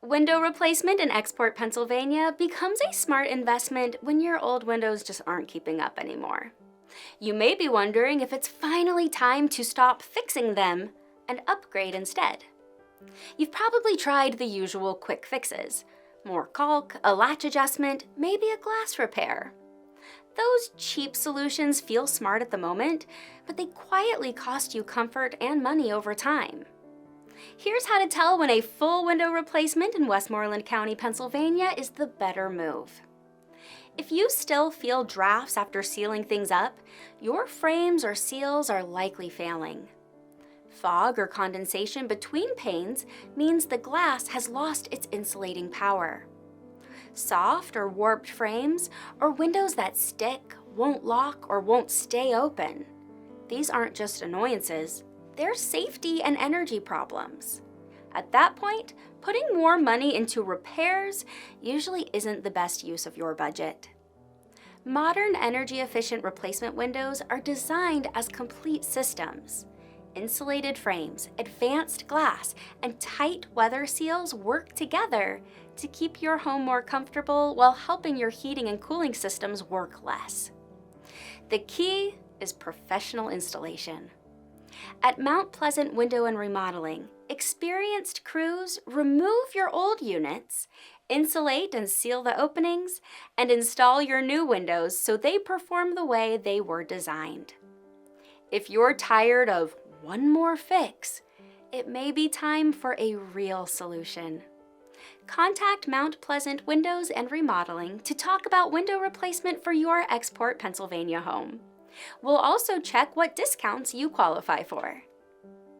Window replacement in Export, Pennsylvania becomes a smart investment when your old windows just aren't keeping up anymore. You may be wondering if it's finally time to stop fixing them and upgrade instead. You've probably tried the usual quick fixes: more caulk, a latch adjustment, maybe a glass repair. Those cheap solutions feel smart at the moment, but they quietly cost you comfort and money over time. Here's how to tell when a full window replacement in Westmoreland County, Pennsylvania is the better move. If you still feel drafts after sealing things up, your frames or seals are likely failing. Fog or condensation between panes means the glass has lost its insulating power. Soft or warped frames, or windows that stick, won't lock, or won't stay open. These aren't just annoyances, they're safety and energy problems. At that point, putting more money into repairs usually isn't the best use of your budget. Modern energy-efficient replacement windows are designed as complete systems. Insulated frames, advanced glass, and tight weather seals work together to keep your home more comfortable while helping your heating and cooling systems work less. The key is professional installation. At Mount Pleasant Window and Remodeling, experienced crews remove your old units, insulate and seal the openings, and install your new windows so they perform the way they were designed. If you're tired of one more fix, it may be time for a real solution. Contact Mount Pleasant Windows and Remodeling to talk about window replacement for your Export, Pennsylvania home. We'll also check what discounts you qualify for.